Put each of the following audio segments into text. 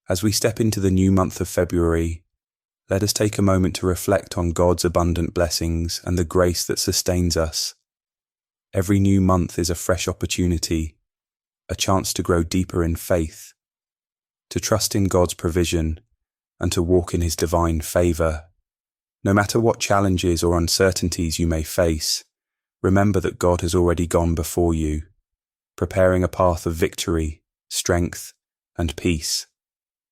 As we step into the new month of February, let us take a moment to reflect on God's abundant blessings and the grace that sustains us. Every new month is a fresh opportunity, a chance to grow deeper in faith, to trust in God's provision, and to walk in His divine favor. No matter what challenges or uncertainties you may face, remember that God has already gone before you, preparing a path of victory, strength, and peace.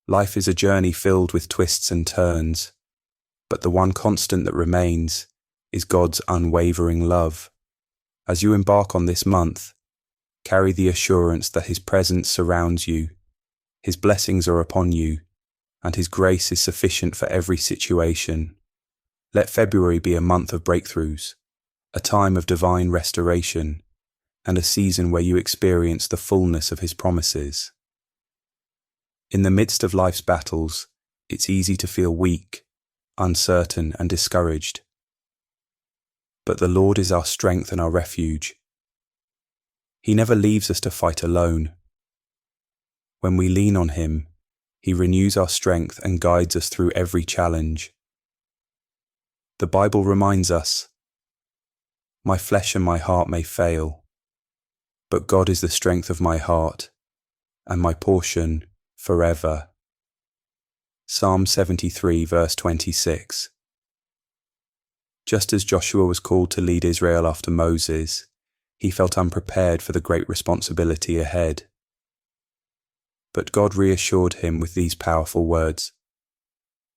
Life is a journey filled with twists and turns, but the one constant that remains is God's unwavering love. As you embark on this month, carry the assurance that His presence surrounds you, His blessings are upon you, and His grace is sufficient for every situation. Let February be a month of breakthroughs, a time of divine restoration, and a season where you experience the fullness of His promises. In the midst of life's battles, it's easy to feel weak, uncertain, and discouraged. But the Lord is our strength and our refuge. He never leaves us to fight alone. When we lean on Him, He renews our strength and guides us through every challenge. The Bible reminds us, "My flesh and my heart may fail, but God is the strength of my heart and my portion forever." Psalm 73 verse 26. Just as Joshua was called to lead Israel after Moses, he felt unprepared for the great responsibility ahead. But God reassured him with these powerful words,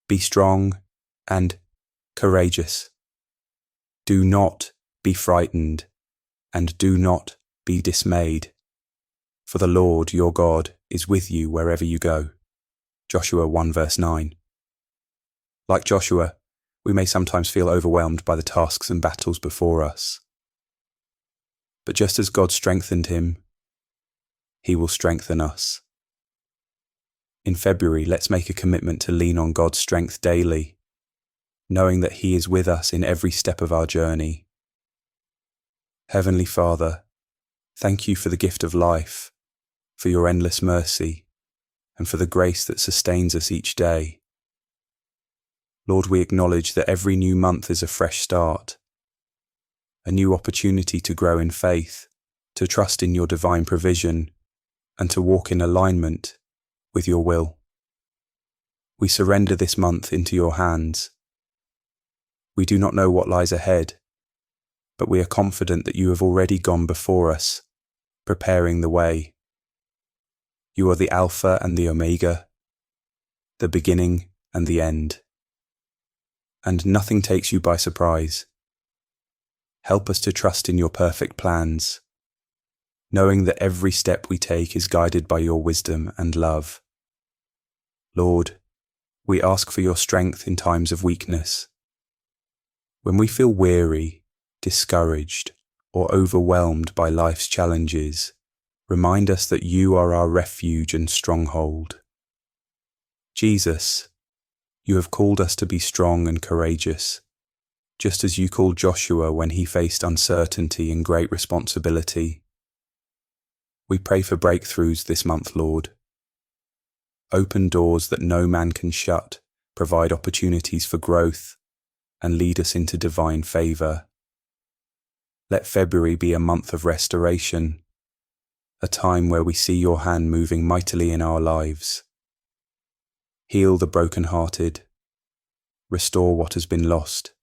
"Be strong and courageous. Do not be frightened, and do not be dismayed. For the Lord your God is with you wherever you go." Joshua 1 verse 9. Like Joshua, we may sometimes feel overwhelmed by the tasks and battles before us. But just as God strengthened him, He will strengthen us. In February, let's make a commitment to lean on God's strength daily, knowing that He is with us in every step of our journey. Heavenly Father, thank You for the gift of life, for Your endless mercy, and for the grace that sustains us each day. Lord, we acknowledge that every new month is a fresh start, a new opportunity to grow in faith, to trust in Your divine provision, and to walk in alignment with Your will. We surrender this month into Your hands. We do not know what lies ahead, but we are confident that You have already gone before us, preparing the way. You are the Alpha and the Omega, the beginning and the end. And nothing takes You by surprise. Help us to trust in Your perfect plans, knowing that every step we take is guided by Your wisdom and love. Lord, we ask for Your strength in times of weakness. When we feel weary, discouraged, or overwhelmed by life's challenges, remind us that You are our refuge and stronghold. Jesus, You have called us to be strong and courageous, just as You called Joshua when he faced uncertainty and great responsibility. We pray for breakthroughs this month, Lord. Open doors that no man can shut, provide opportunities for growth, and lead us into divine favor. Let February be a month of restoration, a time where we see Your hand moving mightily in our lives. Heal the brokenhearted, restore what has been lost,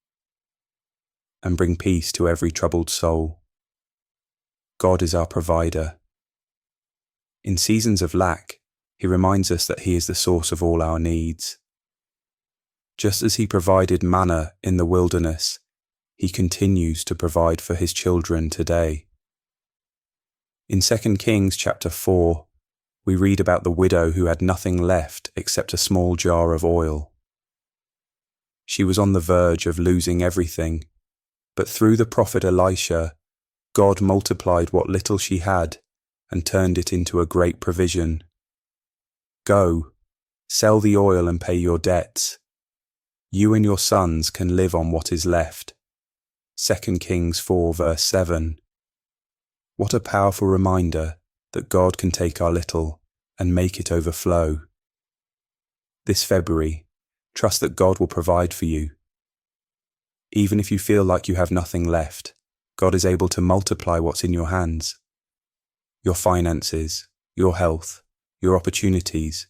and bring peace to every troubled soul. God is our provider. In seasons of lack, He reminds us that He is the source of all our needs. Just as He provided manna in the wilderness, He continues to provide for His children today. In 2 Kings chapter 4, we read about the widow who had nothing left except a small jar of oil. She was on the verge of losing everything, but through the prophet Elisha, God multiplied what little she had and turned it into a great provision. "Go, sell the oil and pay your debts. You and your sons can live on what is left." 2 Kings 4 verse 7. What a powerful reminder that God can take our little and make it overflow. This February, trust that God will provide for you. Even if you feel like you have nothing left, God is able to multiply what's in your hands. Your finances, your health, your opportunities,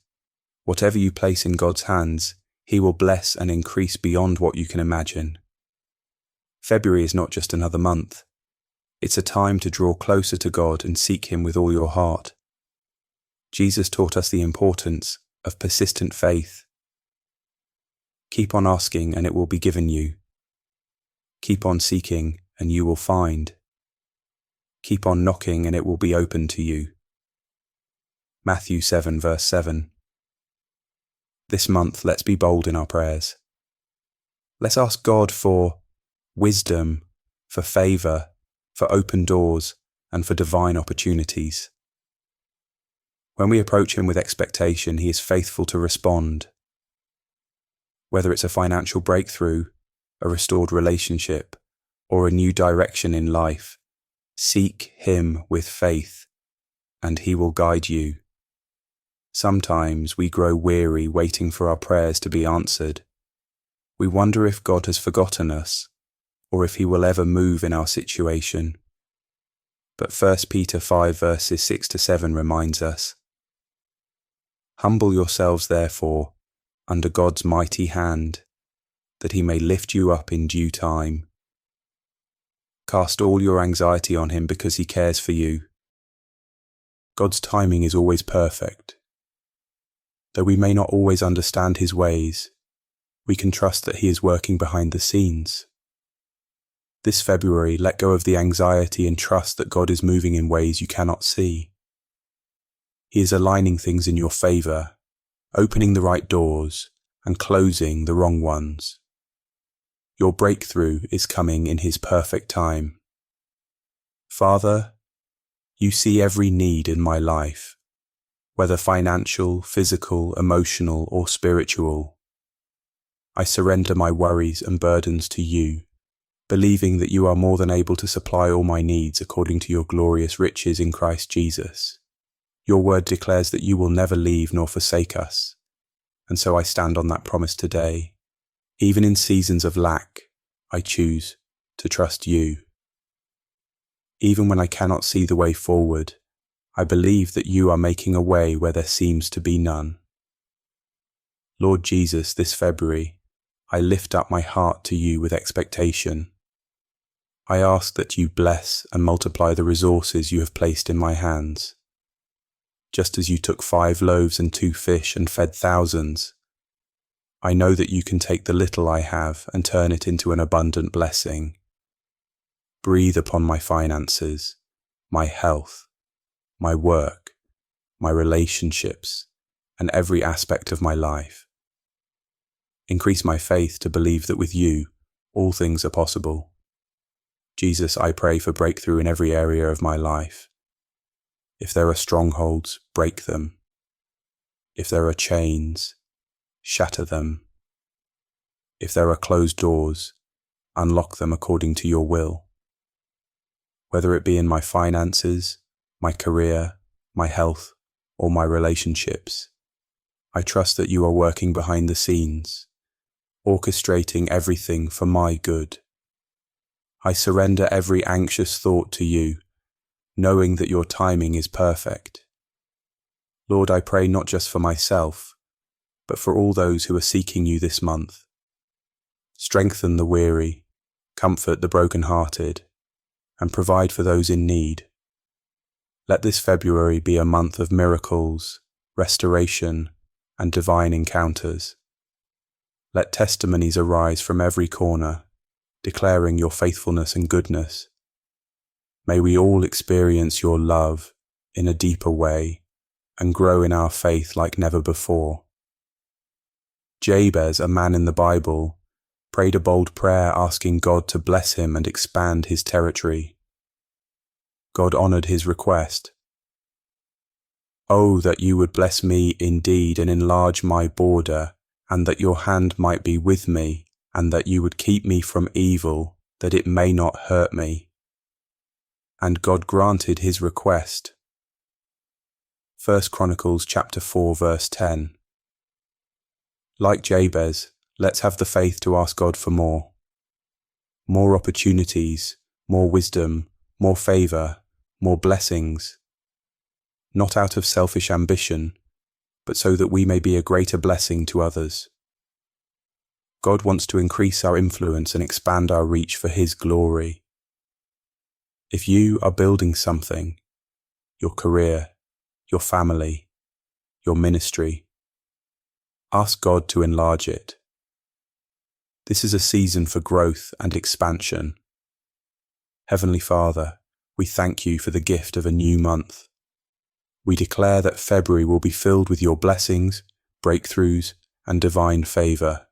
whatever you place in God's hands, He will bless and increase beyond what you can imagine. February is not just another month. It's a time to draw closer to God and seek Him with all your heart. Jesus taught us the importance of persistent faith. Keep on asking and it will be given you. Keep on seeking and you will find. Keep on knocking and it will be opened to you. Matthew 7 verse 7. This month, let's be bold in our prayers. Let's ask God for wisdom, for favour, for open doors, and for divine opportunities. When we approach Him with expectation, He is faithful to respond. Whether it's a financial breakthrough, a restored relationship, or a new direction in life, seek Him with faith, and He will guide you. Sometimes we grow weary waiting for our prayers to be answered. We wonder if God has forgotten us, or if He will ever move in our situation. But 1 Peter 5 verses 6 to 7 reminds us, "Humble yourselves therefore under God's mighty hand, that He may lift you up in due time. Cast all your anxiety on Him because He cares for you." God's timing is always perfect. Though we may not always understand His ways, we can trust that He is working behind the scenes. This February, let go of the anxiety and trust that God is moving in ways you cannot see. He is aligning things in your favour, opening the right doors and closing the wrong ones. Your breakthrough is coming in His perfect time. Father, You see every need in my life, whether financial, physical, emotional, or spiritual. I surrender my worries and burdens to You, believing that You are more than able to supply all my needs according to Your glorious riches in Christ Jesus. Your word declares that You will never leave nor forsake us, and so I stand on that promise today. Even in seasons of lack, I choose to trust You. Even when I cannot see the way forward, I believe that You are making a way where there seems to be none. Lord Jesus, this February, I lift up my heart to You with expectation. I ask that You bless and multiply the resources You have placed in my hands. Just as You took 5 loaves and 2 fish and fed thousands, I know that You can take the little I have and turn it into an abundant blessing. Breathe upon my finances, my health, my work, my relationships, and every aspect of my life. Increase my faith to believe that with You, all things are possible. Jesus, I pray for breakthrough in every area of my life. If there are strongholds, break them. If there are chains, shatter them. If there are closed doors, unlock them according to Your will. Whether it be in my finances, my career, my health, or my relationships, I trust that You are working behind the scenes, orchestrating everything for my good. I surrender every anxious thought to You, knowing that Your timing is perfect. Lord, I pray not just for myself, but for all those who are seeking You this month. Strengthen the weary, comfort the broken-hearted, and provide for those in need. Let this February be a month of miracles, restoration, and divine encounters. Let testimonies arise from every corner, declaring Your faithfulness and goodness. May we all experience Your love in a deeper way and grow in our faith like never before. Jabez, a man in the Bible, prayed a bold prayer asking God to bless him and expand his territory. God honored his request. "Oh, that You would bless me indeed and enlarge my border, and that Your hand might be with me, and that You would keep me from evil, that it may not hurt me." And God granted his request. 1 Chronicles chapter 4 verse 10. Like Jabez, let's have the faith to ask God for more. More opportunities, more wisdom, more favor, more blessings. Not out of selfish ambition, but so that we may be a greater blessing to others. God wants to increase our influence and expand our reach for His glory. If you are building something, your career, your family, your ministry, ask God to enlarge it. This is a season for growth and expansion. Heavenly Father, we thank you for the gift of a new month. We declare that February will be filled with your blessings, breakthroughs, and divine favor.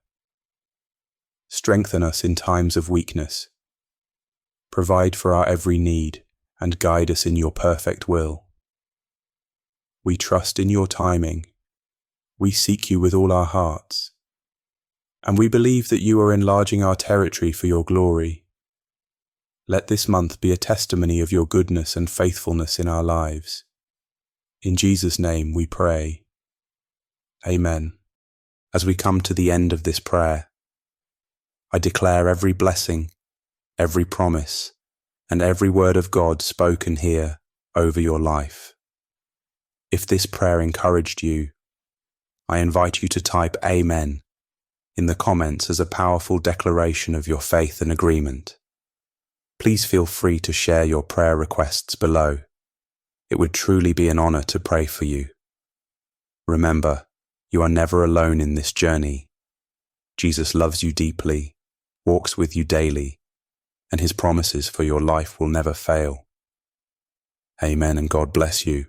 Strengthen us in times of weakness. Provide for our every need and guide us in your perfect will. We trust in your timing. We seek you with all our hearts. And we believe that you are enlarging our territory for your glory. Let this month be a testimony of your goodness and faithfulness in our lives. In Jesus' name we pray. Amen. As we come to the end of this prayer, I declare every blessing, every promise, and every word of God spoken here over your life. If this prayer encouraged you, I invite you to type Amen in the comments as a powerful declaration of your faith and agreement. Please feel free to share your prayer requests below. It would truly be an honor to pray for you. Remember, you are never alone in this journey. Jesus loves you deeply, walks with you daily, and His promises for your life will never fail. Amen, and God bless you.